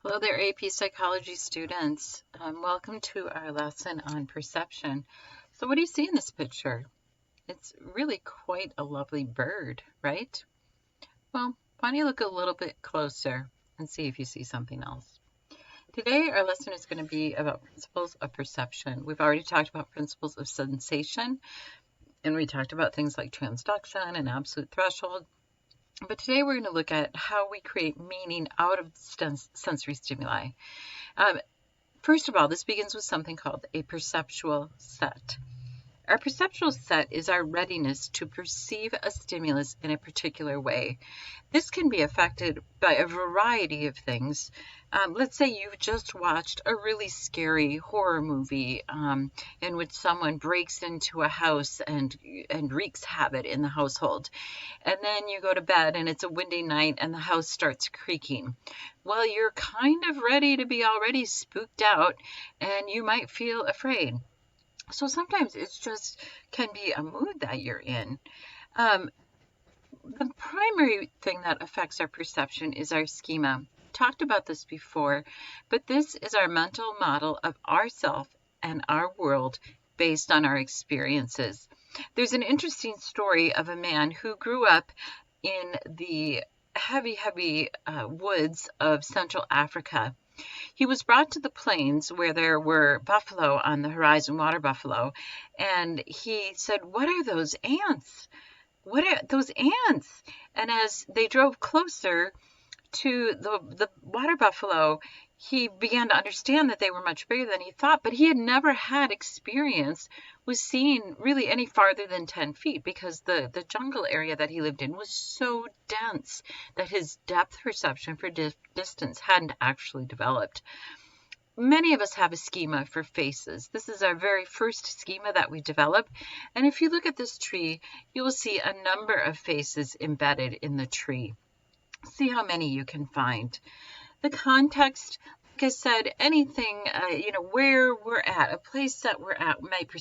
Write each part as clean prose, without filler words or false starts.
Hello there, AP Psychology students. Welcome to our lesson on perception. So what do you see in this picture? It's really quite a lovely bird, right? Well, why don't you look a little bit closer and see if you see something else. Today, our lesson is going to be about principles of perception. We've already talked about principles of sensation, and we talked about things like transduction and absolute threshold. But today we're going to look at how we create meaning out of sensory stimuli. First of all, this begins with something called a perceptual set. Our perceptual set is our readiness to perceive a stimulus in a particular way. This can be affected by a variety of things. Let's say you've just watched a really scary horror movie in which someone breaks into a house and wreaks havoc in the household. And then you go to bed and it's a windy night and the house starts creaking. Well, you're kind of ready to be already spooked out and you might feel afraid. So sometimes it's just can be a mood that you're in. The primary thing that affects our perception is our schema. Talked about this before, but this is our mental model of ourself and our world based on our experiences. There's an interesting story of a man who grew up in the heavy woods of Central Africa. He was brought to the plains where there were buffalo on the horizon, water buffalo, and he said, "What are those ants? What are those ants?" And as they drove closer to the water buffalo, he began to understand that they were much bigger than he thought, but he had never had experience with seeing really any farther than 10 feet because the jungle area that he lived in was so dense that his depth perception for distance hadn't actually developed. Many of us have a schema for faces. This is our very first schema that we develop. And if you look at this tree, you will see a number of faces embedded in the tree. See how many you can find. The context, like I said, anything, where we're at, a place that we're at might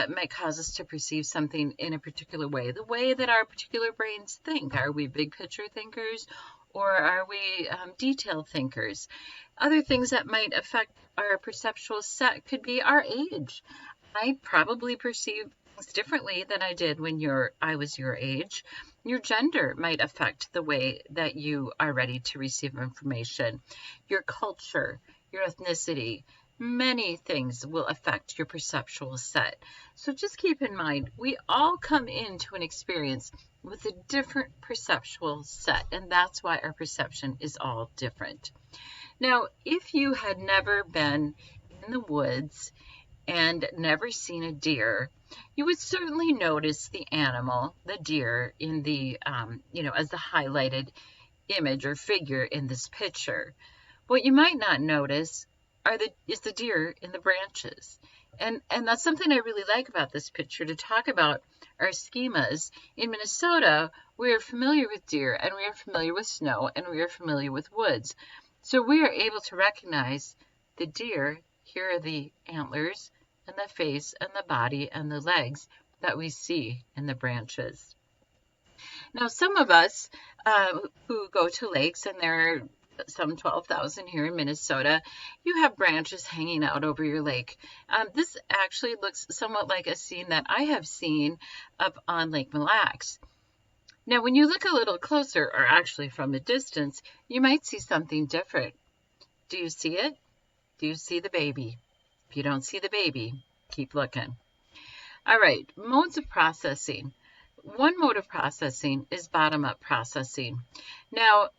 might cause us to perceive something in a particular way. The way that our particular brains think. Are we big picture thinkers or are we detail thinkers? Other things that might affect our perceptual set could be our age. I probably perceive things differently than I did when I was your age. Your gender might affect the way that you are ready to receive information. Your culture, your ethnicity, many things will affect your perceptual set. So just keep in mind, we all come into an experience with a different perceptual set, and that's why our perception is all different. Now, if you had never been in the woods and never seen a deer, you would certainly notice the animal, the deer, in the, as the highlighted image or figure in this picture. What you might not notice is the deer in the branches. And that's something I really like about this picture, to talk about our schemas. In Minnesota, we are familiar with deer, and we are familiar with snow, and we are familiar with woods. So we are able to recognize the deer. Here are the antlers and the face and the body and the legs that we see in the branches. Now, some of us who go to lakes, and there are some 12,000 here in Minnesota, you have branches hanging out over your lake. This actually looks somewhat like a scene that I have seen up on Lake Mille Lacs. Now, when you look a little closer, or actually from a distance, you might see something different. Do you see it? Do you see the baby? If you don't see the baby, keep looking. All right, modes of processing. One mode of processing is bottom-up processing. Now,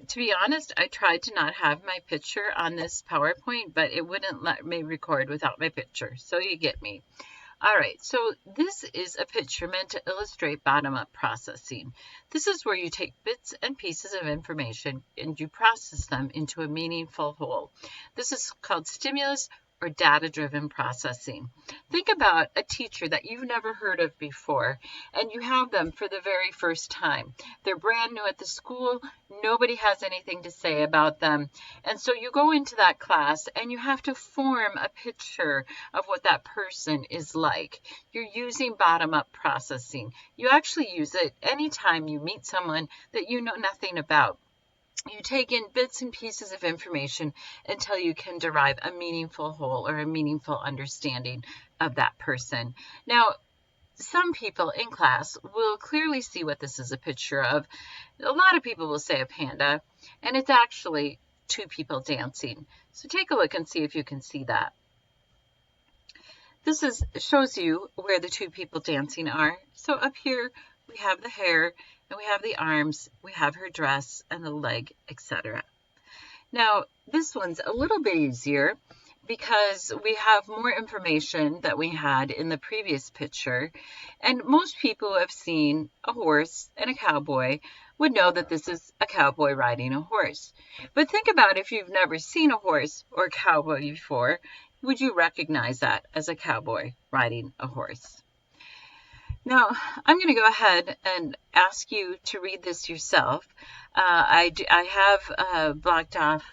to be honest, I tried to not have my picture on this PowerPoint, but it wouldn't let me record without my picture, so you get me. All right, so this is a picture meant to illustrate bottom-up processing. This is where you take bits and pieces of information and you process them into a meaningful whole. This is called stimulus or data-driven processing. Think about a teacher that you've never heard of before, and you have them for the very first time. They're brand new at the school, nobody has anything to say about them, and so you go into that class and you have to form a picture of what that person is like. You're using bottom-up processing. You actually use it anytime you meet someone that you know nothing about. You take in bits and pieces of information until you can derive a meaningful whole or a meaningful understanding of that person. Now, some people in class will clearly see what this is a picture of. A lot of people will say a panda, and it's actually two people dancing. So take a look and see if you can see that. This shows you where the two people dancing are. So up here we have the hair, and we have the arms, we have her dress and the leg, etc. Now this one's a little bit easier because we have more information that we had in the previous picture, and most people who have seen a horse and a cowboy would know that this is a cowboy riding a horse. But think about if you've never seen a horse or a cowboy before, would you recognize that as a cowboy riding a horse? Now, I'm going to go ahead and ask you to read this yourself. I have blocked off,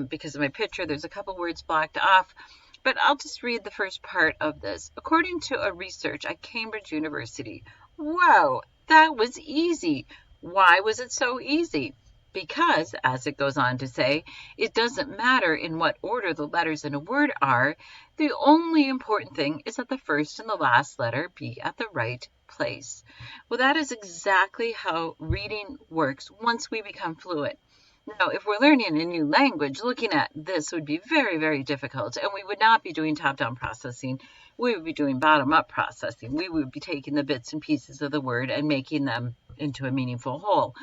because of my picture, there's a couple words blocked off, but I'll just read the first part of this. According to a research at Cambridge University. Wow, that was easy. Why was it so easy? Because, as it goes on to say, it doesn't matter in what order the letters in a word are. The only important thing is that the first and the last letter be at the right place. Well, that is exactly how reading works once we become fluent. Now, if we're learning a new language, looking at this would be very, very difficult, and we would not be doing top-down processing. We would be doing bottom-up processing. We would be taking the bits and pieces of the word and making them into a meaningful whole.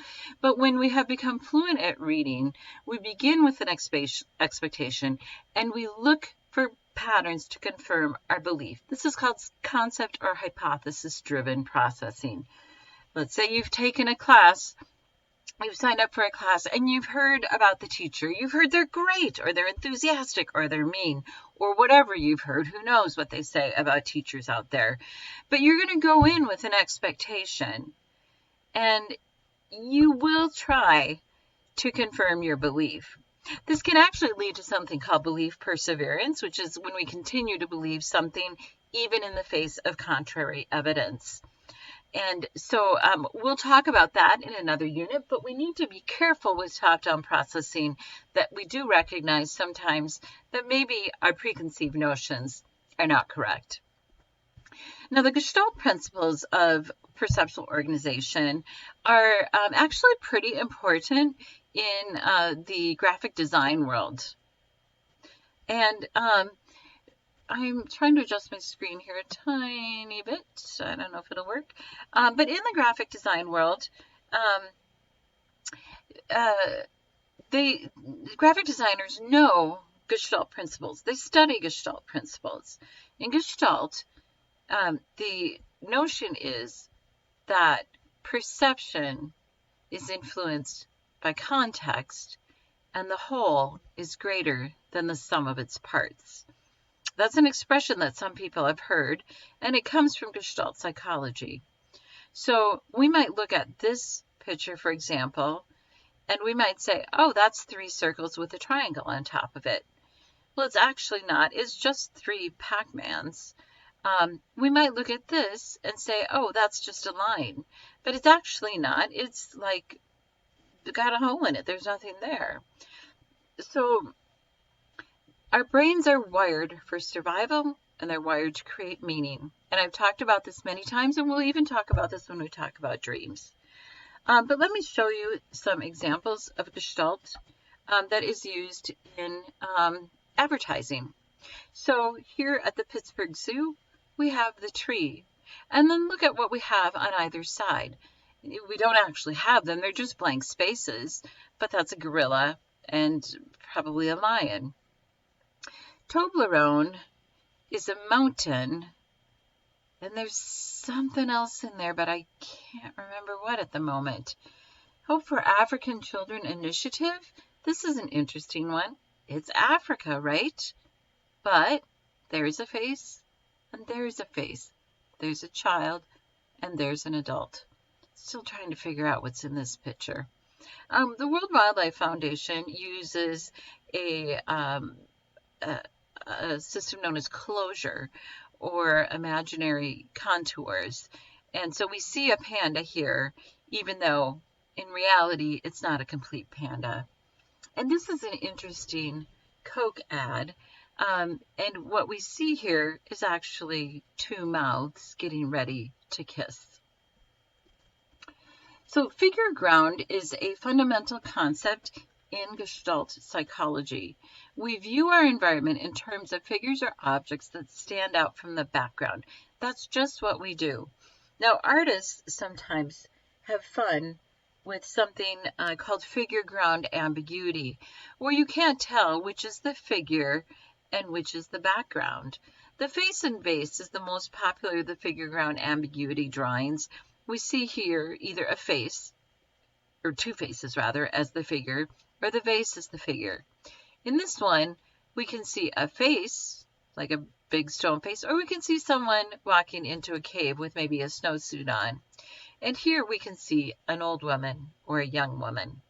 But when we have become fluent at reading, we begin with an expectation, and we look for patterns to confirm our belief. This is called concept or hypothesis-driven processing. Let's say you've taken a class, you've signed up for a class, and you've heard about the teacher. You've heard they're great, or they're enthusiastic, or they're mean, or whatever you've heard. Who knows what they say about teachers out there. But you're going to go in with an expectation, and you will try to confirm your belief. This can actually lead to something called belief perseverance, which is when we continue to believe something even in the face of contrary evidence. And so we'll talk about that in another unit, but we need to be careful with top-down processing that we do recognize sometimes that maybe our preconceived notions are not correct. Now, the Gestalt principles of perceptual organization are actually pretty important in the graphic design world. And I'm trying to adjust my screen here a tiny bit. I don't know if it'll work. But in the graphic design world, graphic designers know Gestalt principles. They study Gestalt principles. In Gestalt, the notion is that perception is influenced by context, and the whole is greater than the sum of its parts. That's an expression that some people have heard, and it comes from Gestalt psychology. So we might look at this picture, for example, and we might say, oh, that's 3 circles with a triangle on top of it. Well, it's actually not. It's just 3 Pac-Mans. We might look at this and say, oh, that's just a line. But it's actually not. It's like got a hole in it. There's nothing there. So our brains are wired for survival, and they're wired to create meaning. And I've talked about this many times, and we'll even talk about this when we talk about dreams. But let me show you some examples of Gestalt that is used in advertising. So here at the Pittsburgh Zoo, we have the tree. And then look at what we have on either side. We don't actually have them. They're just blank spaces, but that's a gorilla and probably a lion. Toblerone is a mountain, and there's something else in there, but I can't remember what at the moment. Hope for African Children Initiative. This is an interesting one. It's Africa, right? But there's a face, and there's a face. There's a child, and there's an adult. Still trying to figure out what's in this picture. The World Wildlife Foundation uses a system known as closure, or imaginary contours. And so we see a panda here, even though in reality, it's not a complete panda. And this is an interesting Coke ad. And what we see here is actually two mouths getting ready to kiss. So figure ground is a fundamental concept in Gestalt psychology. We view our environment in terms of figures or objects that stand out from the background. That's just what we do. Now, artists sometimes have fun with something called figure ground ambiguity, where you can't tell which is the figure and which is the background. The face and vase is the most popular of the figure ground ambiguity drawings. We see here either a face, or two faces rather, as the figure, or the vase as the figure. In this one, we can see a face, like a big stone face, or we can see someone walking into a cave with maybe a snowsuit on. And here we can see an old woman or a young woman.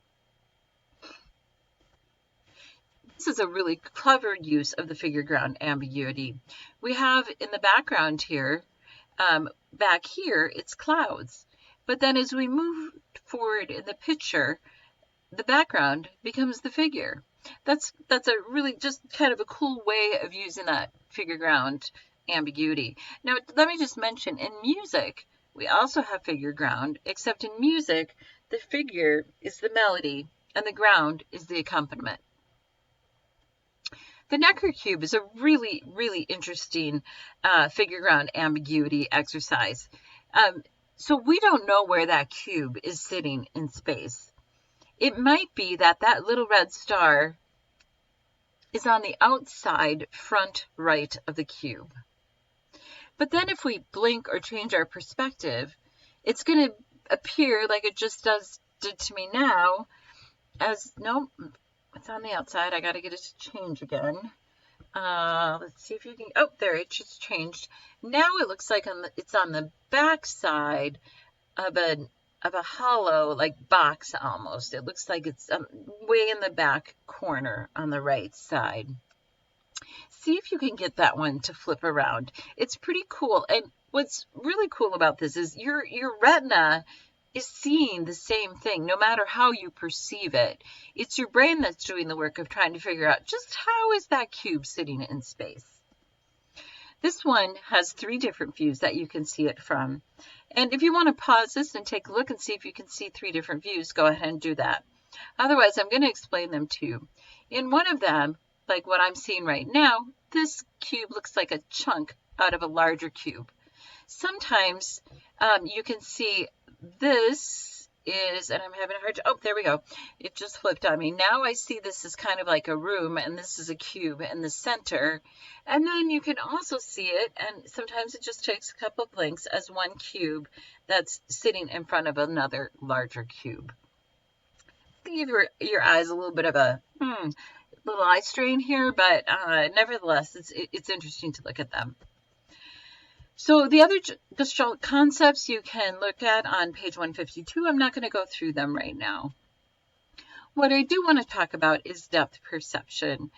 This is a really clever use of the figure ground ambiguity. We have in the background here, back here, it's clouds. But then as we move forward in the picture, the background becomes the figure. That's a really just kind of a cool way of using that figure ground ambiguity. Now, let me just mention, in music, we also have figure ground, except in music, the figure is the melody and the ground is the accompaniment. The Necker cube is a really, really interesting figure ground ambiguity exercise. So we don't know where that cube is sitting in space. It might be that that little red star is on the outside front right of the cube. But then if we blink or change our perspective, it's going to appear like it just did to me now as, no, it's on the outside. I got to get it to change again. Let's see if you can, oh, there, it just changed. Now it looks like it's on the back side of a hollow, like box almost. It looks like it's way in the back corner on the right side. See if you can get that one to flip around. It's pretty cool. And what's really cool about this is your retina is seeing the same thing no matter how you perceive it. It's your brain that's doing the work of trying to figure out just how is that cube sitting in space. This one has 3 different views that you can see it from. And if you want to pause this and take a look and see if you can see 3 different views, go ahead and do that. Otherwise, I'm going to explain them to you. In one of them, like what I'm seeing right now, this cube looks like a chunk out of a larger cube. Sometimes you can see this is, and I'm having a hard time, oh, there we go. It just flipped on me. Now I see this is kind of like a room, and this is a cube in the center. And then you can also see it, and sometimes it just takes a couple blinks as one cube that's sitting in front of another larger cube. Give your eyes a little bit of a little eye strain here, but nevertheless, it's interesting to look at them. So the other Gestalt concepts you can look at on page 152. I'm not going to go through them right now. What I do want to talk about is depth perception.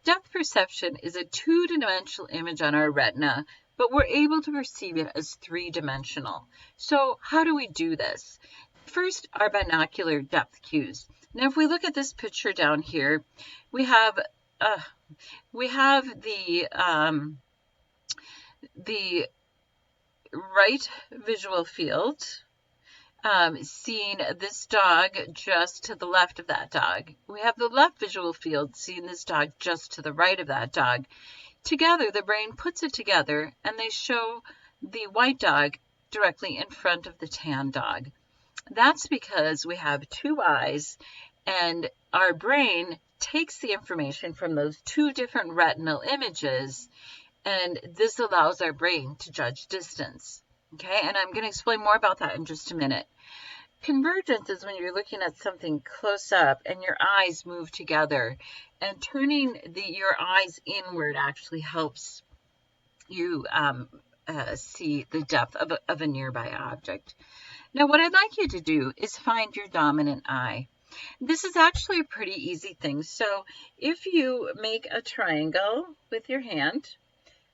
Depth perception is a 2-dimensional image on our retina, but we're able to perceive it as 3-dimensional. So how do we do this? First, our binocular depth cues. Now, if we look at this picture down here, we have the right visual field, seeing this dog just to the left of that dog. We have the left visual field, seeing this dog just to the right of that dog. Together, the brain puts it together, and they show the white dog directly in front of the tan dog. That's because we have 2 eyes, and our brain takes the information from those 2 different retinal images, and this allows our brain to judge distance. Okay, and I'm going to explain more about that in just a minute. Convergence is when you're looking at something close up and your eyes move together, and turning your eyes inward actually helps you see the depth of a nearby object. Now, what I'd like you to do is find your dominant eye. This is actually a pretty easy thing. So if you make a triangle with your hand,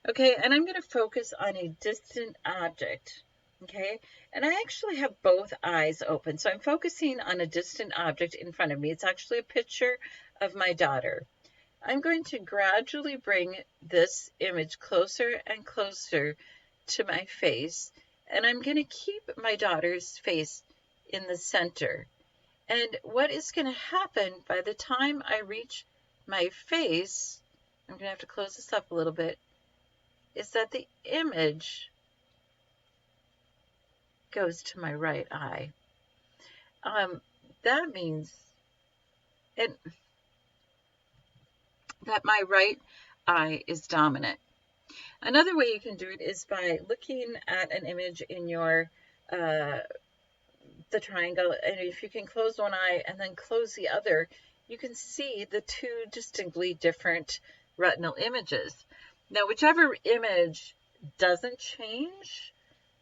okay, and I'm going to focus on a distant object, Okay, and I actually have both eyes open, so I'm focusing on a distant object in front of me. It's actually a picture of my daughter. I'm going to gradually bring this image closer and closer to my face, and I'm going to keep my daughter's face in the center. And what is going to happen by the time I reach my face, I'm going to have to close this up a little bit, is that the image goes to my right eye. That means and that my right eye is dominant. Another way you can do it is by looking at an image in your the triangle, and if you can close one eye and then close the other, you can see the two distinctly different retinal images. Now, whichever image doesn't change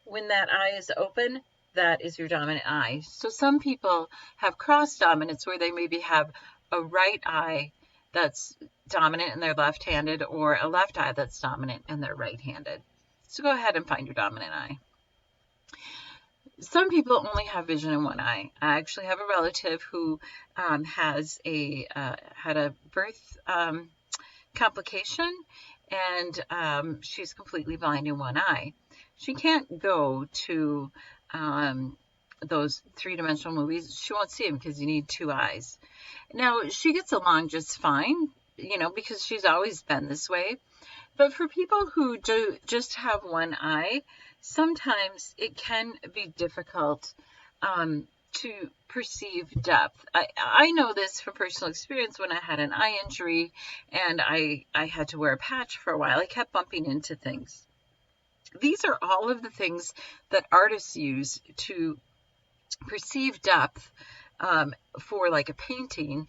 when that eye is open, that is your dominant eye. So some people have cross dominance where they maybe have a right eye that's dominant and they're left-handed, or a left eye that's dominant and they're right-handed. So go ahead and find your dominant eye. Some people only have vision in one eye. I actually have a relative who had a birth complication, and she's completely blind in one eye. She can't go to those three-dimensional movies. She won't see them because you need two eyes. Now, she gets along just fine, because she's always been this way. But for people who do just have one eye, sometimes it can be difficult to perceive depth. I know this from personal experience when I had an eye injury and I had to wear a patch for a while. I kept bumping into things. These are all of the things that artists use to perceive depth for like a painting,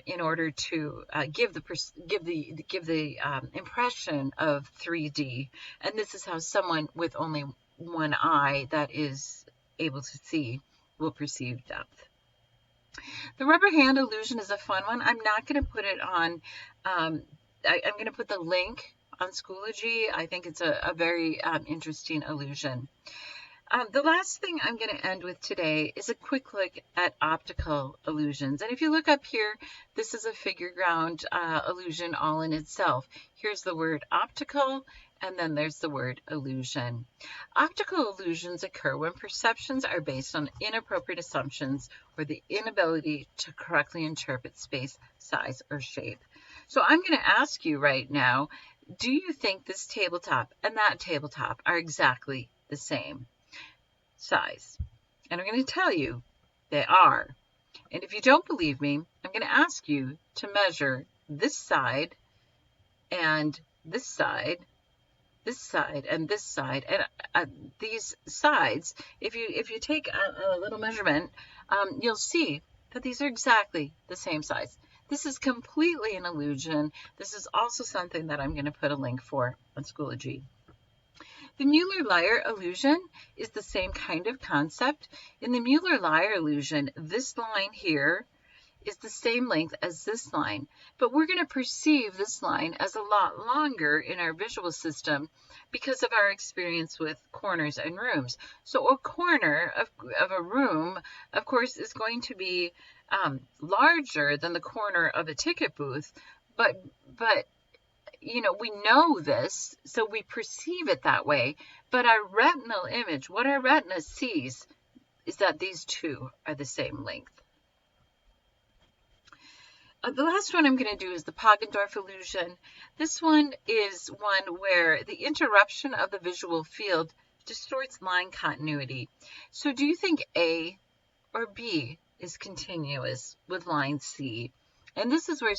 in order to give the impression of 3D. And this is how someone with only one eye that is able to see will perceive depth. The rubber hand illusion is a fun one. I'm not going to put it on. I'm going to put the link on Schoology. I think it's a very interesting illusion. The last thing I'm going to end with today is a quick look at optical illusions. And if you look up here, this is a figure ground illusion all in itself. Here's the word optical, and then there's the word illusion. Optical illusions occur when perceptions are based on inappropriate assumptions or the inability to correctly interpret space, size, or shape. So I'm going to ask you right now, do you think this tabletop and that tabletop are exactly the same size? And I'm going to tell you they are. And if you don't believe me, I'm going to ask you to measure this side and this side, this side and this side, and these sides. If you take a little measurement, you'll see that these are exactly the same size. This is completely an illusion. This is also something that I'm going to put a link for on Schoology. The Mueller-Lyer illusion is the same kind of concept. In the Mueller-Lyer illusion, this line here is the same length as this line, but we're going to perceive this line as a lot longer in our visual system because of our experience with corners and rooms. So a corner of a room, of course, is going to be larger than the corner of a ticket booth, but we know this, so we perceive it that way. But our retinal image, what our retina sees, is that these two are the same length. The last one I'm going to do is the Pogendorf illusion. This one is one where the interruption of the visual field distorts line continuity. So do you think A or B is continuous with line C? And this is where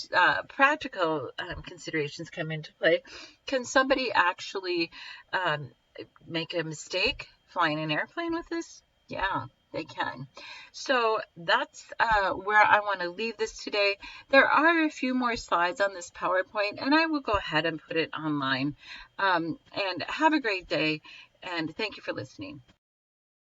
practical considerations come into play. Can somebody actually make a mistake flying an airplane with this? Yeah, they can. So that's where I want to leave this today. There are a few more slides on this PowerPoint, and I will go ahead and put it online. And have a great day, and thank you for listening.